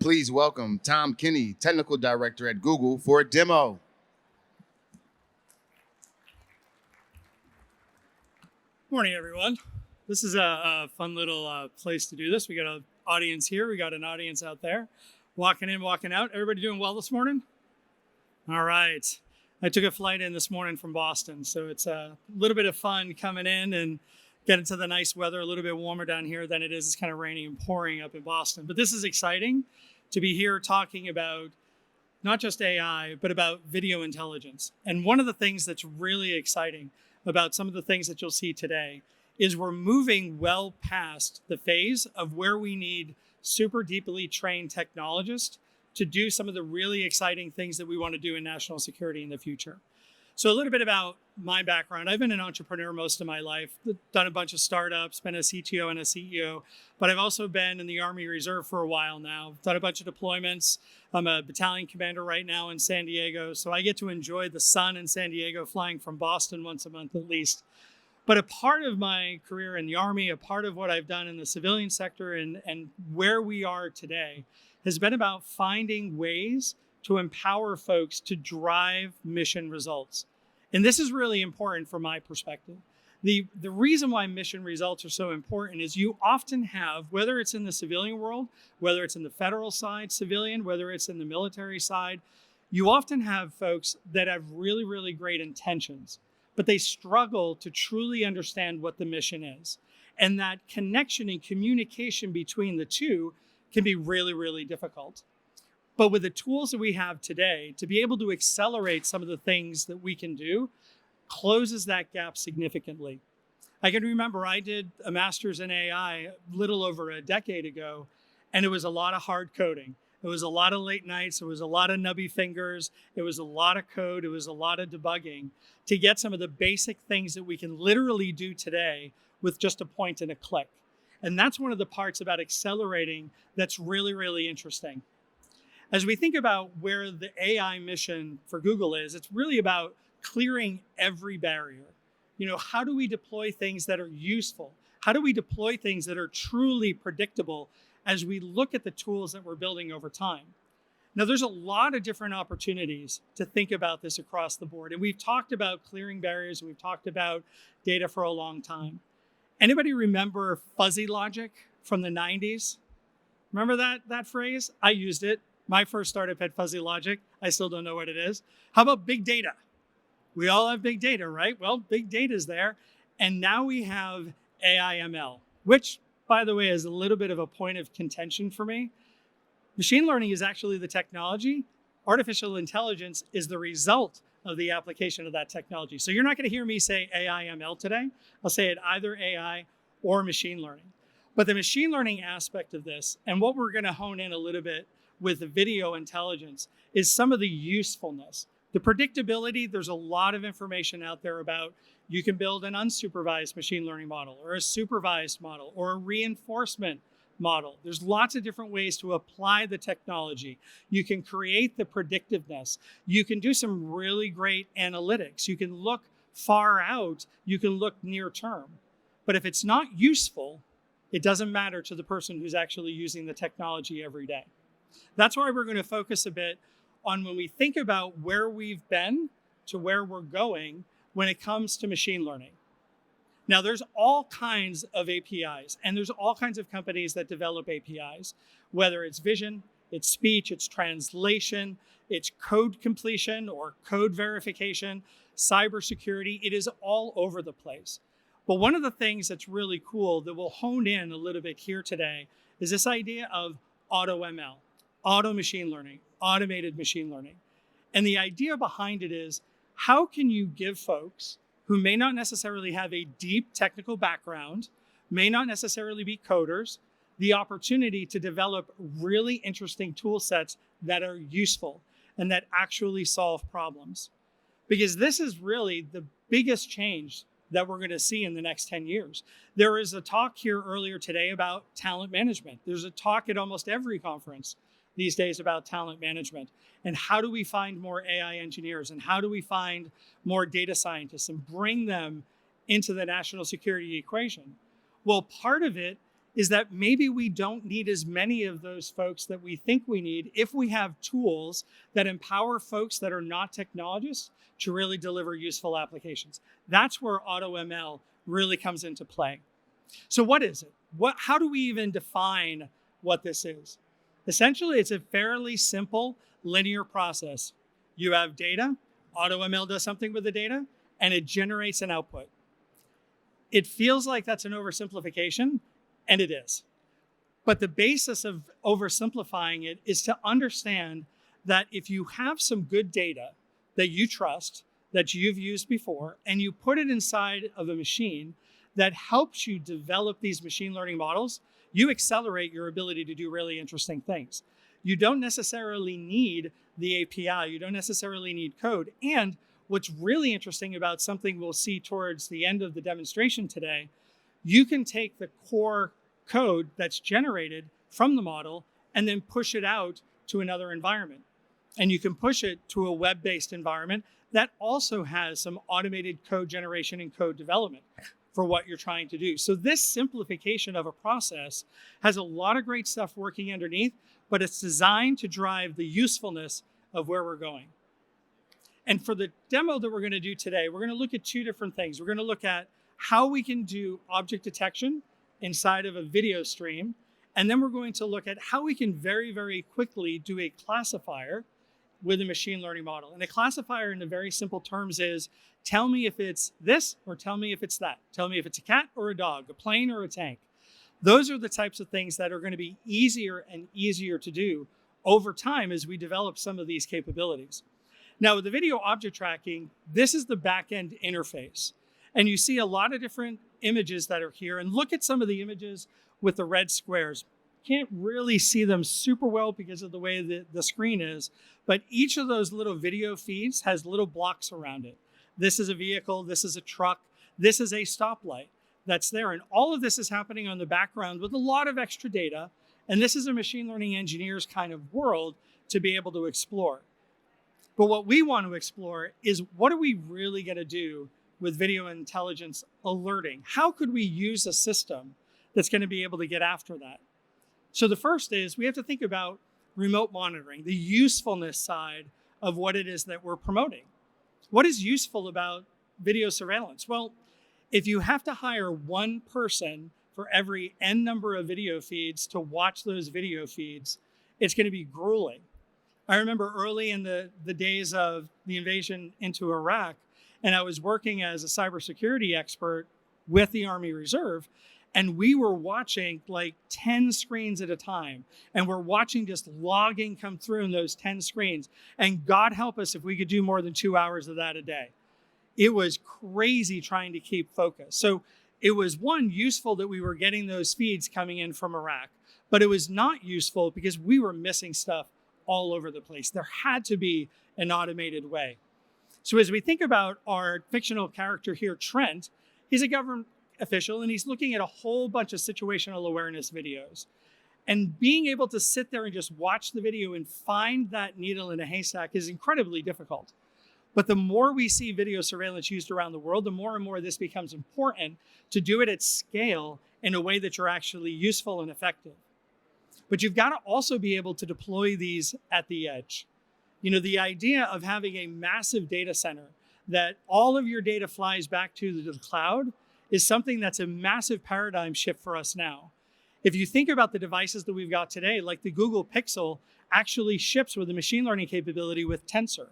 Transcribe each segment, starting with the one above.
Please welcome Tom Kinney, Technical Director at Google, for a demo. Morning, everyone. This is a fun little place to do this. We got an audience here. We got an audience out there. Walking in, walking out. Everybody doing well this morning? All right. I took a flight in this morning from Boston, so it's a little bit of fun coming in and getting to the nice weather, a little bit warmer down here than it is. It's kind of raining and pouring up in Boston. But this is exciting to be here talking about not just AI, but about video intelligence. And one of the things that's really exciting about some of the things that you'll see today is we're moving well past the phase of where we need super deeply trained technologists to do some of the really exciting things that we want to do in national security in the future. So a little bit about my background. I've been an entrepreneur most of my life, done a bunch of startups, been a CTO and a CEO, but I've also been in the Army Reserve for a while now, done a bunch of deployments. I'm a battalion commander right now in San Diego, so I get to enjoy the sun in San Diego, flying from Boston once a month at least. But a part of my career in the Army, a part of what I've done in the civilian sector and where we are today has been about finding ways to empower folks to drive mission results. And this is really important from my perspective. The reason why mission results are so important is you often have, whether it's in the civilian world, whether it's in the federal side, civilian, whether it's in the military side, you often have folks that have really, really great intentions, but they struggle to truly understand what the mission is. And that connection and communication between the two can be really, really difficult. But with the tools that we have today, to be able to accelerate some of the things that we can do closes that gap significantly. I can remember I did a master's in AI a little over a decade ago, and it was a lot of hard coding. It was a lot of late nights. It was a lot of nubby fingers. It was a lot of code. It was a lot of debugging to get some of the basic things that we can literally do today with just a point and a click. And that's one of the parts about accelerating that's really, really interesting. As we think about where the AI mission for Google is, it's really about clearing every barrier. How do we deploy things that are useful? How do we deploy things that are truly predictable as we look at the tools that we're building over time? Now, there's a lot of different opportunities to think about this across the board. And we've talked about clearing barriers, and we've talked about data for a long time. Anybody remember fuzzy logic from the 90s? Remember that phrase? I used it. My first startup had fuzzy logic. I still don't know what it is. How about big data? We all have big data, right? Well, big data is there. And now we have AI ML, which, by the way, is a little bit of a point of contention for me. Machine learning is actually the technology. Artificial intelligence is the result of the application of that technology. So you're not going to hear me say AI ML today. I'll say it either AI or machine learning. But the machine learning aspect of this, and what we're going to hone in a little bit with the video intelligence, is some of the usefulness. The predictability, there's a lot of information out there about you can build an unsupervised machine learning model or a supervised model or a reinforcement model. There's lots of different ways to apply the technology. You can create the predictiveness. You can do some really great analytics. You can look far out. You can look near term. But if it's not useful, it doesn't matter to the person who's actually using the technology every day. That's why we're going to focus a bit on when we think about where we've been to where we're going when it comes to machine learning. Now, there's all kinds of APIs, and there's all kinds of companies that develop APIs, whether it's vision, it's speech, it's translation, it's code completion or code verification, cybersecurity. It is all over the place. But one of the things that's really cool that we'll hone in a little bit here today is this idea of auto ML, auto machine learning, automated machine learning. And the idea behind it is, how can you give folks who may not necessarily have a deep technical background, may not necessarily be coders, the opportunity to develop really interesting tool sets that are useful and that actually solve problems? Because this is really the biggest change that we're going to see in the next 10 years. There is a talk here earlier today about talent management. There's a talk at almost every conference these days about talent management. And how do we find more AI engineers? And how do we find more data scientists and bring them into the national security equation? Well, part of it is that maybe we don't need as many of those folks that we think we need if we have tools that empower folks that are not technologists to really deliver useful applications. That's where AutoML really comes into play. So what is it? How do we even define what this is? Essentially, it's a fairly simple linear process. You have data, AutoML does something with the data, and it generates an output. It feels like that's an oversimplification, and it is. But the basis of oversimplifying it is to understand that if you have some good data that you trust, that you've used before, and you put it inside of a machine that helps you develop these machine learning models, you accelerate your ability to do really interesting things. You don't necessarily need the API. You don't necessarily need code. And what's really interesting about something we'll see towards the end of the demonstration today, you can take the core code that's generated from the model and then push it out to another environment. And you can push it to a web-based environment that also has some automated code generation and code development for what you're trying to do. So this simplification of a process has a lot of great stuff working underneath, but it's designed to drive the usefulness of where we're going. And for the demo that we're going to do today, we're going to look at two different things. We're going to look at how we can do object detection inside of a video stream. And then we're going to look at how we can very, very quickly do a classifier with a machine learning model. And a classifier in the very simple terms is, tell me if it's this or tell me if it's that. Tell me if it's a cat or a dog, a plane or a tank. Those are the types of things that are going to be easier and easier to do over time as we develop some of these capabilities. Now, with the video object tracking, this is the back-end interface. And you see a lot of different images that are here. And look at some of the images with the red squares. Can't really see them super well because of the way the screen is, but each of those little video feeds has little blocks around it. This is a vehicle, this is a truck, this is a stoplight that's there. And all of this is happening on the background with a lot of extra data. And this is a machine learning engineer's kind of world to be able to explore. But what we want to explore is, what are we really going to do with video intelligence alerting? How could we use a system that's going to be able to get after that? So the first is, we have to think about remote monitoring, the usefulness side of what it is that we're promoting. What is useful about video surveillance? Well, if you have to hire one person for every N number of video feeds to watch those video feeds, it's going to be grueling. I remember early in the days of the invasion into Iraq, and I was working as a cybersecurity expert with the Army Reserve, and we were watching like 10 screens at a time. And we're watching just logging come through in those 10 screens. And God help us if we could do more than 2 hours of that a day. It was crazy trying to keep focus. So it was, one, useful that we were getting those feeds coming in from Iraq, but it was not useful because we were missing stuff all over the place. There had to be an automated way. So as we think about our fictional character here, Trent, he's a government official, and he's looking at a whole bunch of situational awareness videos. And being able to sit there and just watch the video and find that needle in a haystack is incredibly difficult. But the more we see video surveillance used around the world, the more and more this becomes important to do it at scale in a way that you're actually useful and effective. But you've got to also be able to deploy these at the edge. You know, the idea of having a massive data center that all of your data flies back to the cloud is something that's a massive paradigm shift for us now. If you think about the devices that we've got today, like the Google Pixel actually ships with a machine learning capability with Tensor.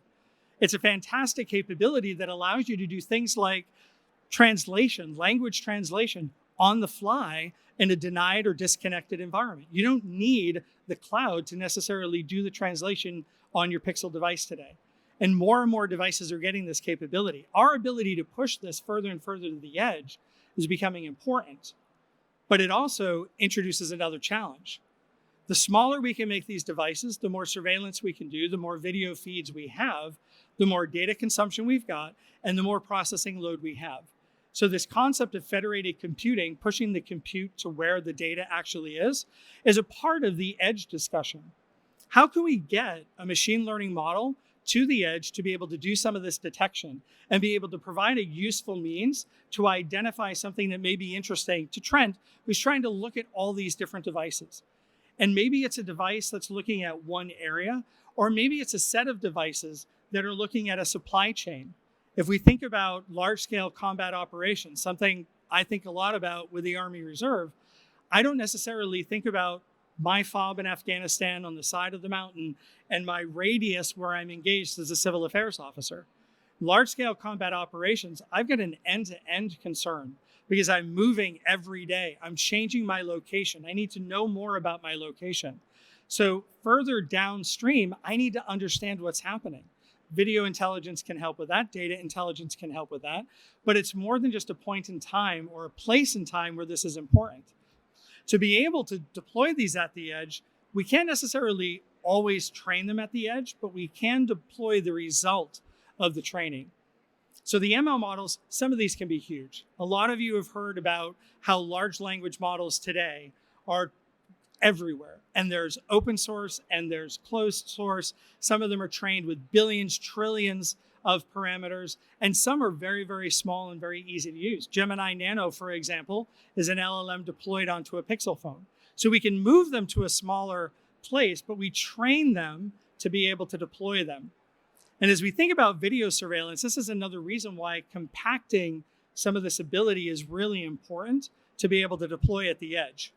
It's a fantastic capability that allows you to do things like translation, language translation on the fly in a denied or disconnected environment. You don't need the cloud to necessarily do the translation on your Pixel device today. And more devices are getting this capability. Our ability to push this further and further to the edge is becoming important. But it also introduces another challenge. The smaller we can make these devices, the more surveillance we can do, the more video feeds we have, the more data consumption we've got, and the more processing load we have. So this concept of federated computing, pushing the compute to where the data actually is a part of the edge discussion. How can we get a machine learning model to the edge to be able to do some of this detection and be able to provide a useful means to identify something that may be interesting to Trent, who's trying to look at all these different devices. And maybe it's a device that's looking at one area, or maybe it's a set of devices that are looking at a supply chain. If we think about large-scale combat operations, something I think a lot about with the Army Reserve, I don't necessarily think about my FOB in Afghanistan on the side of the mountain and my radius where I'm engaged as a civil affairs officer. Large-scale combat operations, I've got an end-to-end concern because I'm moving every day. I'm changing my location. I need to know more about my location. So further downstream, I need to understand what's happening. Video intelligence can help with that. Data intelligence can help with that. But it's more than just a point in time or a place in time where this is important. To be able to deploy these at the edge, we can't necessarily always train them at the edge, but we can deploy the result of the training. So the ML models, some of these can be huge. A lot of you have heard about how large language models today are everywhere. And there's open source and there's closed source. Some of them are trained with billions, trillions of parameters, and some are very, very small and very easy to use. Gemini Nano, for example, is an LLM deployed onto a Pixel phone. So we can move them to a smaller place, but we train them to be able to deploy them. And as we think about video surveillance, this is another reason why compacting some of this ability is really important to be able to deploy at the edge.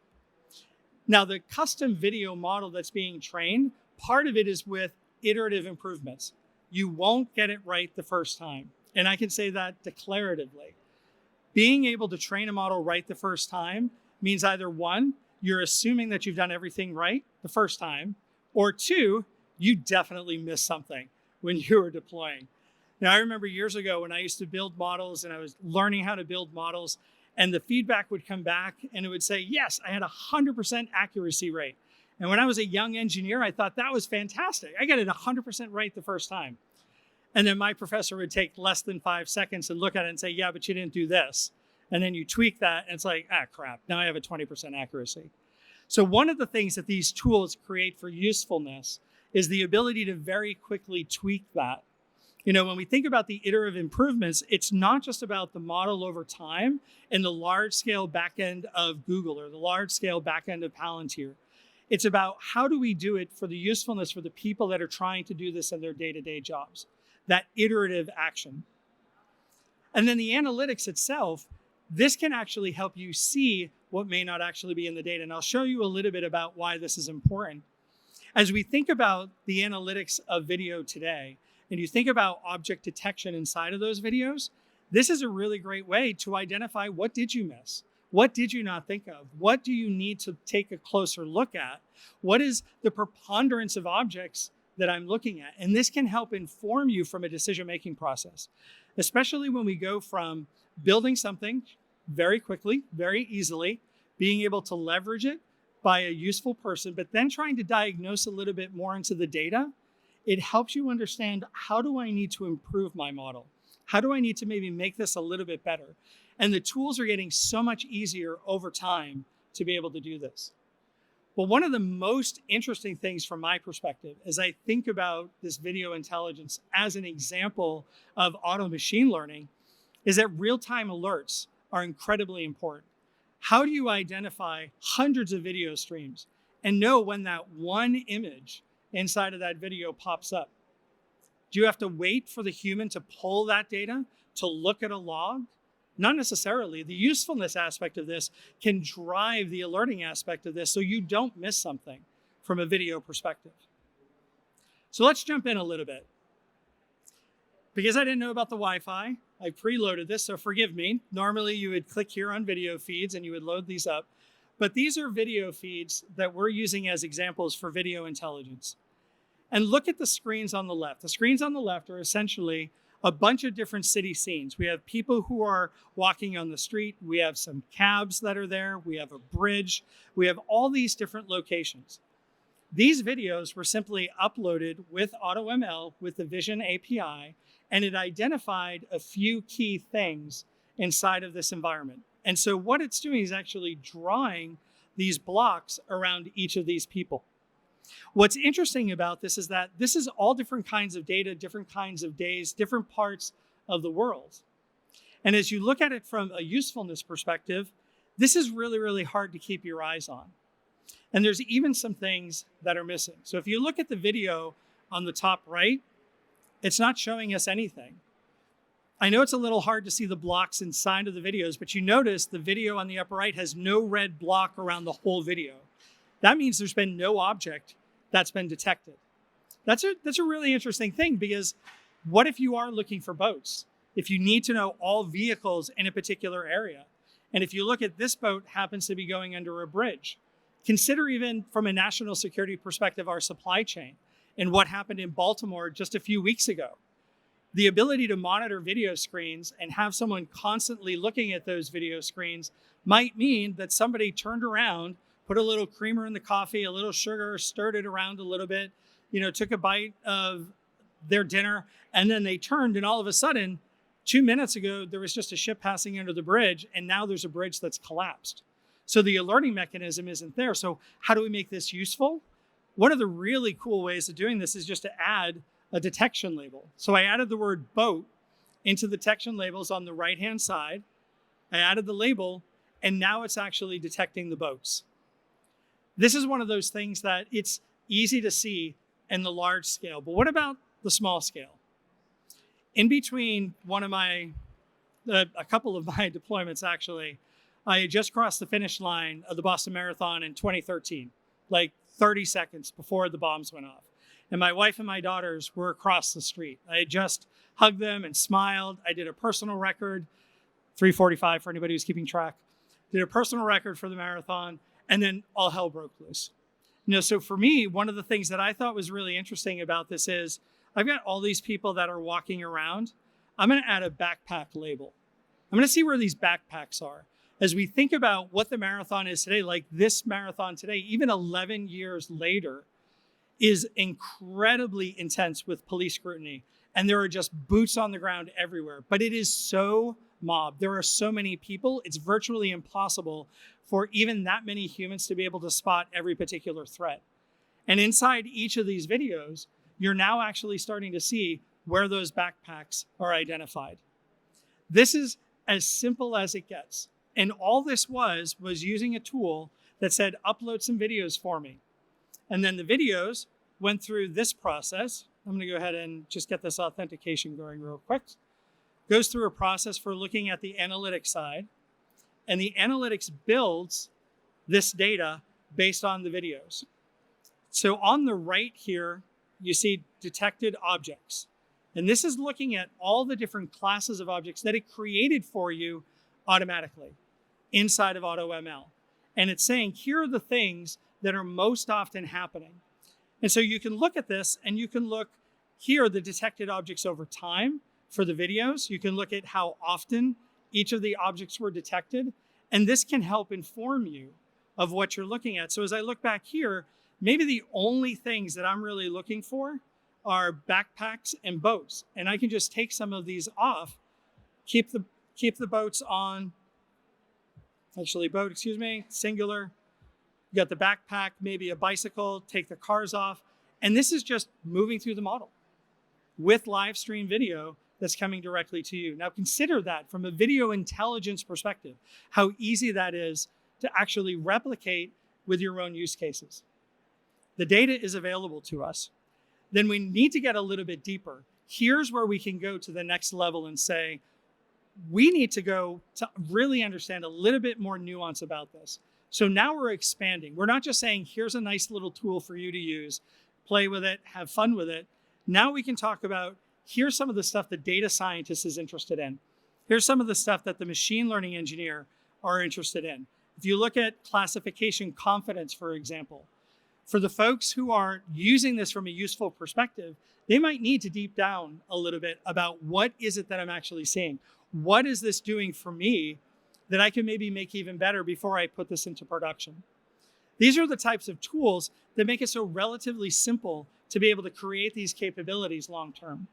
Now, the custom video model that's being trained, part of it is with iterative improvements. You won't get it right the first time. And I can say that declaratively. Being able to train a model right the first time means either one, you're assuming that you've done everything right the first time, or two, you definitely missed something when you were deploying. Now, I remember years ago when I used to build models and I was learning how to build models, and the feedback would come back and it would say, yes, I had 100% accuracy rate. And when I was a young engineer, I thought that was fantastic. I got it 100% right the first time. And then my professor would take less than 5 seconds and look at it and say, yeah, but you didn't do this. And then you tweak that and it's like, crap, now I have a 20% accuracy. So one of the things that these tools create for usefulness is the ability to very quickly tweak that. You know, when we think about the iterative improvements, it's not just about the model over time and the large scale backend of Google or the large scale backend of Palantir. It's about how do we do it for the usefulness for the people that are trying to do this in their day-to-day jobs, that iterative action. And then the analytics itself, this can actually help you see what may not actually be in the data. And I'll show you a little bit about why this is important. As we think about the analytics of video today, and you think about object detection inside of those videos, this is a really great way to identify what did you miss? What did you not think of? What do you need to take a closer look at? What is the preponderance of objects that I'm looking at? And this can help inform you from a decision-making process, especially when we go from building something very quickly, very easily, being able to leverage it by a useful person, but then trying to diagnose a little bit more into the data. It helps you understand, how do I need to improve my model? How do I need to maybe make this a little bit better? And the tools are getting so much easier over time to be able to do this. Well, one of the most interesting things from my perspective, as I think about this video intelligence as an example of auto machine learning, is that real-time alerts are incredibly important. How do you identify hundreds of video streams and know when that one image inside of that video pops up? Do you have to wait for the human to pull that data to look at a log? Not necessarily. The usefulness aspect of this can drive the alerting aspect of this so you don't miss something from a video perspective. So let's jump in a little bit. Because I didn't know about the Wi-Fi, I preloaded this, so forgive me. Normally you would click here on video feeds and you would load these up. But these are video feeds that we're using as examples for video intelligence. And look at the screens on the left. The screens on the left are essentially a bunch of different city scenes. We have people who are walking on the street. We have some cabs that are there. We have a bridge. We have all these different locations. These videos were simply uploaded with AutoML with the Vision API, and it identified a few key things inside of this environment. And so what it's doing is actually drawing these blocks around each of these people. What's interesting about this is that this is all different kinds of data, different kinds of days, different parts of the world. And as you look at it from a usefulness perspective, this is really, really hard to keep your eyes on. And there's even some things that are missing. So if you look at the video on the top right, it's not showing us anything. I know it's a little hard to see the blocks inside of the videos, but you notice the video on the upper right has no red block around the whole video. That means there's been no object that's been detected. That's a really interesting thing, because what if you are looking for boats? If you need to know all vehicles in a particular area, and if you look at this boat happens to be going under a bridge, consider even from a national security perspective, our supply chain and what happened in Baltimore just a few weeks ago. The ability to monitor video screens and have someone constantly looking at those video screens might mean that somebody turned around, put a little creamer in the coffee, a little sugar, stirred it around a little bit, took a bite of their dinner, and then they turned, and all of a sudden, 2 minutes ago, there was just a ship passing under the bridge, and now there's a bridge that's collapsed. So the alerting mechanism isn't there. So how do we make this useful? One of the really cool ways of doing this is just to add a detection label. So I added the word boat into the detection labels on the right-hand side. I added the label, and now it's actually detecting the boats. This is one of those things that it's easy to see in the large scale, but what about the small scale? In between a couple of my deployments, actually, I had just crossed the finish line of the Boston Marathon in 2013, like 30 seconds before the bombs went off. And my wife and my daughters were across the street. I had just hugged them and smiled. I did a personal record, 3:45 for anybody who's keeping track. Did a personal record for the marathon, and then all hell broke loose. So for me, one of the things that I thought was really interesting about this is I've got all these people that are walking around. I'm going to add a backpack label. I'm going to see where these backpacks are. As we think about what the marathon is today, like this marathon today, even 11 years later, is incredibly intense with police scrutiny. And there are just boots on the ground everywhere. But it is so mobbed. There are so many people, it's virtually impossible for even that many humans to be able to spot every particular threat. And inside each of these videos, you're now actually starting to see where those backpacks are identified. This is as simple as it gets. And all this was using a tool that said, upload some videos for me. And then the videos went through this process. I'm going to go ahead and just get this authentication going real quick. Goes through a process for looking at the analytics side. And the analytics builds this data based on the videos. So on the right here, you see detected objects. And this is looking at all the different classes of objects that it created for you automatically inside of AutoML. And it's saying, here are the things that are most often happening. And so you can look at this and you can look here, the detected objects over time for the videos. You can look at how often each of the objects were detected. And this can help inform you of what you're looking at. So as I look back here, maybe the only things that I'm really looking for are backpacks and boats. And I can just take some of these off, keep the boats on, singular. You got the backpack, maybe a bicycle, take the cars off. And this is just moving through the model with live stream video that's coming directly to you. Now consider that from a video intelligence perspective, how easy that is to actually replicate with your own use cases. The data is available to us. Then we need to get a little bit deeper. Here's where we can go to the next level and say, we need to go to really understand a little bit more nuance about this. So now we're expanding. We're not just saying, here's a nice little tool for you to use, play with it, have fun with it. Now we can talk about, here's some of the stuff the data scientist is interested in. Here's some of the stuff that the machine learning engineer are interested in. If you look at classification confidence, for example, for the folks who are using this from a useful perspective, they might need to deep down a little bit about what is it that I'm actually seeing? What is this doing for me that I can maybe make even better before I put this into production? These are the types of tools that make it so relatively simple to be able to create these capabilities long term.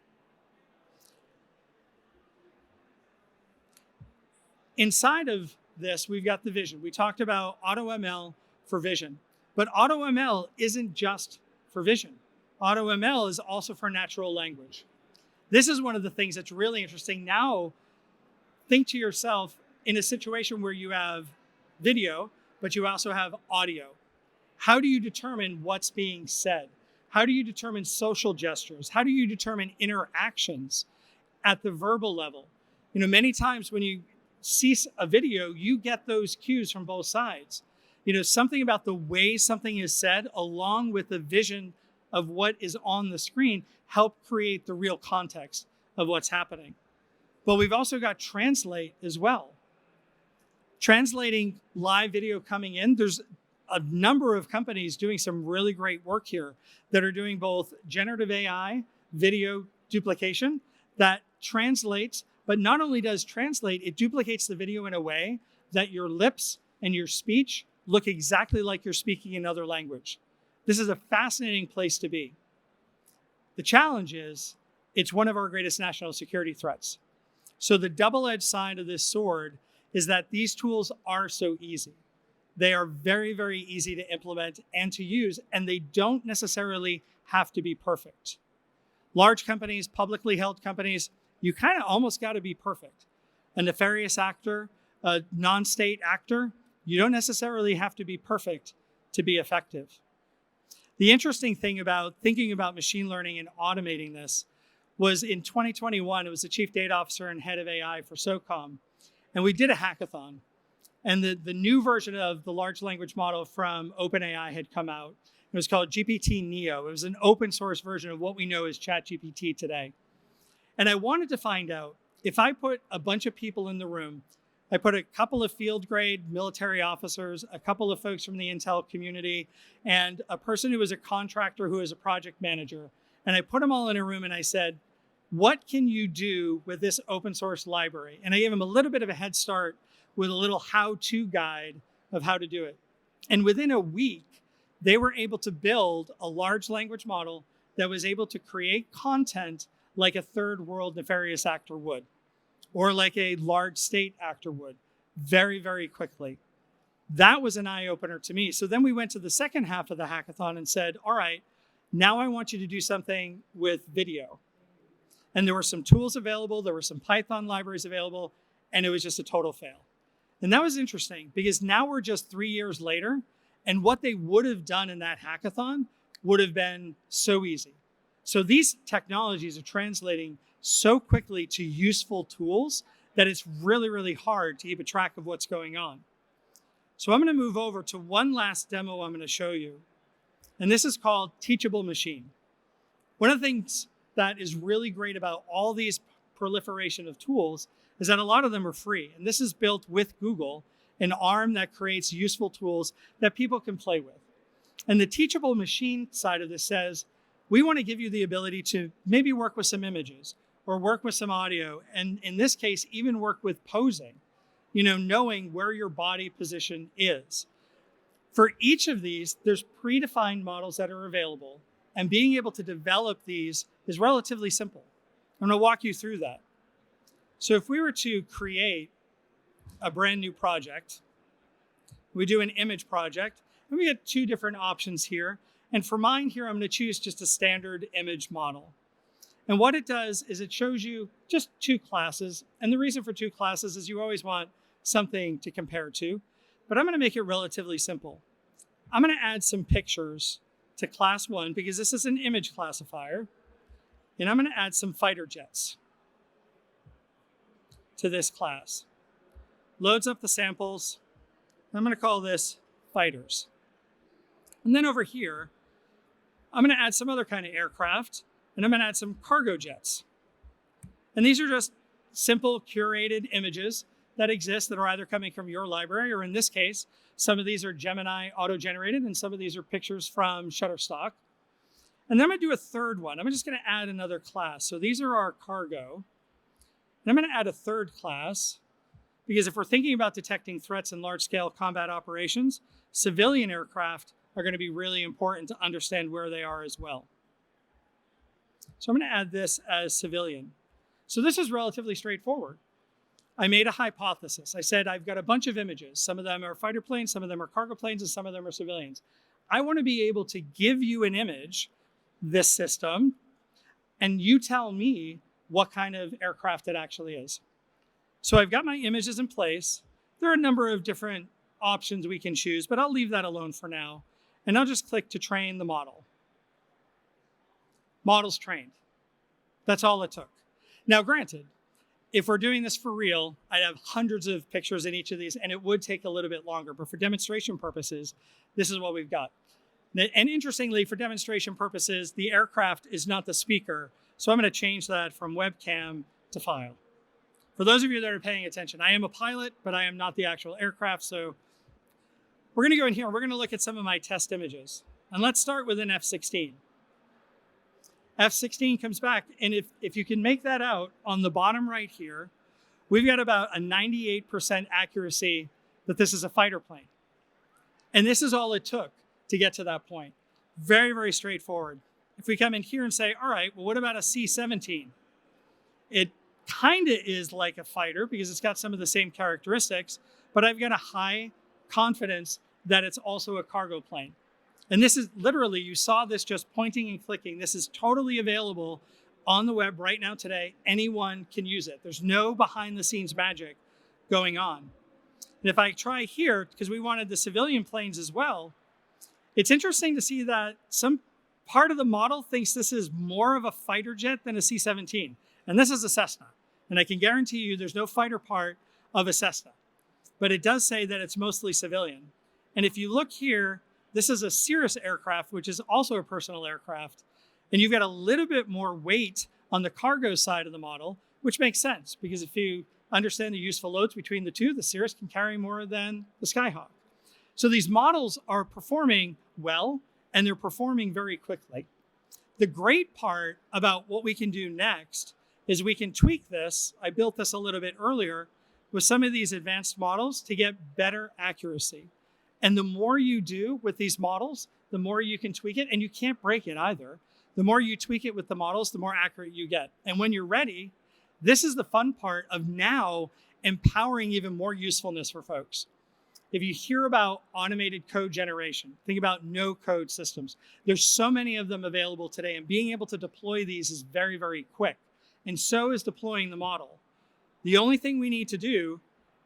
Inside of this, we've got the vision. We talked about AutoML for vision. But AutoML isn't just for vision. AutoML is also for natural language. This is one of the things that's really interesting. Now, think to yourself, in a situation where you have video, but you also have audio, how do you determine what's being said? How do you determine social gestures? How do you determine interactions at the verbal level? Many times when you see a video, you get those cues from both sides. Something about the way something is said, along with the vision of what is on the screen, help create the real context of what's happening. But we've also got Translate as well. Translating live video coming in, there's a number of companies doing some really great work here that are doing both generative AI, video duplication that translates, but not only does translate, it duplicates the video in a way that your lips and your speech look exactly like you're speaking another language. This is a fascinating place to be. The challenge is, it's one of our greatest national security threats. So the double-edged side of this sword is that these tools are so easy. They are very, very easy to implement and to use, and they don't necessarily have to be perfect. Large companies, publicly held companies, you kind of almost got to be perfect. A nefarious actor, a non-state actor, you don't necessarily have to be perfect to be effective. The interesting thing about thinking about machine learning and automating this was in 2021, it was the chief data officer and head of AI for SOCOM, and we did a hackathon. And the new version of the large language model from OpenAI had come out. It was called GPT-Neo. It was an open source version of what we know as ChatGPT today. And I wanted to find out, if I put a bunch of people in the room, I put a couple of field grade military officers, a couple of folks from the Intel community, and a person who was a contractor who was a project manager. And I put them all in a room and I said, what can you do with this open source library? And I gave them a little bit of a head start with a little how-to guide of how to do it. And within a week, they were able to build a large language model that was able to create content like a third world nefarious actor would, or like a large state actor would, very, very quickly. That was an eye-opener to me. So then we went to the second half of the hackathon and said, all right, now I want you to do something with video. And there were some tools available, there were some Python libraries available, and it was just a total fail. And that was interesting because now we're just 3 years later, and what they would have done in that hackathon would have been so easy. So these technologies are translating so quickly to useful tools that it's really, really hard to keep a track of what's going on. So I'm going to move over to one last demo I'm going to show you. And this is called Teachable Machine. One of the things that is really great about all these proliferation of tools is that a lot of them are free. And this is built with Google, an arm that creates useful tools that people can play with. And the Teachable Machine side of this says, we want to give you the ability to maybe work with some images or work with some audio. And in this case, even work with posing, knowing where your body position is. For each of these, there's predefined models that are available, and being able to develop these is relatively simple. I'm going to walk you through that. So if we were to create a brand new project, we do an image project, and we get two different options here. And for mine here, I'm going to choose just a standard image model. And what it does is it shows you just two classes. And the reason for two classes is you always want something to compare to. But I'm going to make it relatively simple. I'm going to add some pictures to class 1 because this is an image classifier. And I'm going to add some fighter jets to this class. Loads up the samples. I'm going to call this fighters. And then over here, I'm going to add some other kind of aircraft, and I'm going to add some cargo jets. And these are just simple curated images that exist that are either coming from your library, or in this case, some of these are Gemini auto-generated, and some of these are pictures from Shutterstock. And then I'm going to do a third one. I'm just going to add another class. So these are our cargo. And I'm going to add a third class, because if we're thinking about detecting threats in large-scale combat operations, civilian aircraft are going to be really important to understand where they are as well. So I'm going to add this as civilian. So this is relatively straightforward. I made a hypothesis. I said, I've got a bunch of images. Some of them are fighter planes, some of them are cargo planes, and some of them are civilians. I want to be able to give you an image, this system, and you tell me what kind of aircraft it actually is. So I've got my images in place. There are a number of different options we can choose, but I'll leave that alone for now. And I'll just click to train the model. Model's trained. That's all it took. Now, granted, if we're doing this for real, I'd have hundreds of pictures in each of these, and it would take a little bit longer. But for demonstration purposes, this is what we've got. And interestingly, for demonstration purposes, the aircraft is not the speaker. So I'm going to change that from webcam to file. For those of you that are paying attention, I am a pilot, but I am not the actual aircraft. So we're going to go in here. We're going to look at some of my test images. And let's start with an F-16. F-16 comes back, and if you can make that out on the bottom right here, we've got about a 98% accuracy that this is a fighter plane. And this is all it took to get to that point. Very, very straightforward. If we come in here and say, all right, well, what about a C-17? It kind of is like a fighter because it's got some of the same characteristics, but I've got a high confidence that it's also a cargo plane. And this is literally, you saw this just pointing and clicking. This is totally available on the web right now today. Anyone can use it. There's no behind the scenes magic going on. And if I try here, because we wanted the civilian planes as well, it's interesting to see that some part of the model thinks this is more of a fighter jet than a C-17. And this is a Cessna. And I can guarantee you there's no fighter part of a Cessna. But it does say that it's mostly civilian. And if you look here, this is a Cirrus aircraft, which is also a personal aircraft. And you've got a little bit more weight on the cargo side of the model, which makes sense because if you understand the useful loads between the two, the Cirrus can carry more than the Skyhawk. So these models are performing well, and they're performing very quickly. The great part about what we can do next is we can tweak this. I built this a little bit earlier with some of these advanced models to get better accuracy. And the more you do with these models, the more you can tweak it, and you can't break it either. The more you tweak it with the models, the more accurate you get. And when you're ready, this is the fun part of now empowering even more usefulness for folks. If you hear about automated code generation, think about no-code systems. There's so many of them available today, and being able to deploy these is very, very quick. And so is deploying the model. The only thing we need to do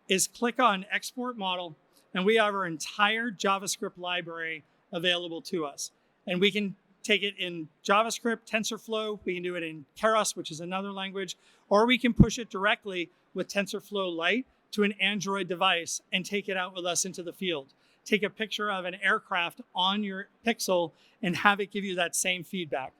is click on Export Model, and we have our entire JavaScript library available to us. And we can take it in JavaScript, TensorFlow, we can do it in Keras, which is another language, or we can push it directly with TensorFlow Lite to an Android device and take it out with us into the field. Take a picture of an aircraft on your Pixel and have it give you that same feedback.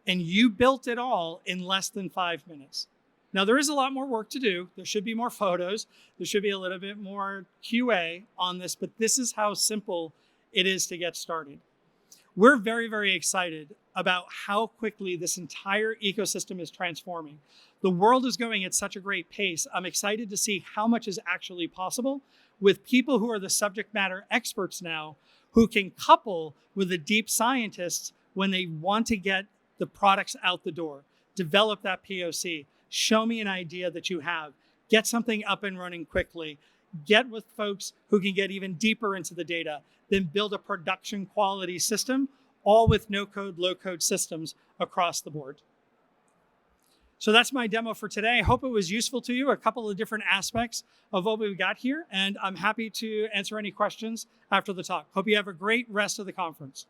And you built it all in less than 5 minutes. Now, there is a lot more work to do. There should be more photos. There should be a little bit more QA on this, but this is how simple it is to get started. We're very, very excited about how quickly this entire ecosystem is transforming. The world is going at such a great pace. I'm excited to see how much is actually possible with people who are the subject matter experts now, who can couple with the deep scientists when they want to get the products out the door, develop that POC. Show me an idea that you have. Get something up and running quickly. Get with folks who can get even deeper into the data, then build a production quality system, all with no-code, low-code systems across the board. So that's my demo for today. I hope it was useful to you, a couple of different aspects of what we've got here, and I'm happy to answer any questions after the talk. Hope you have a great rest of the conference.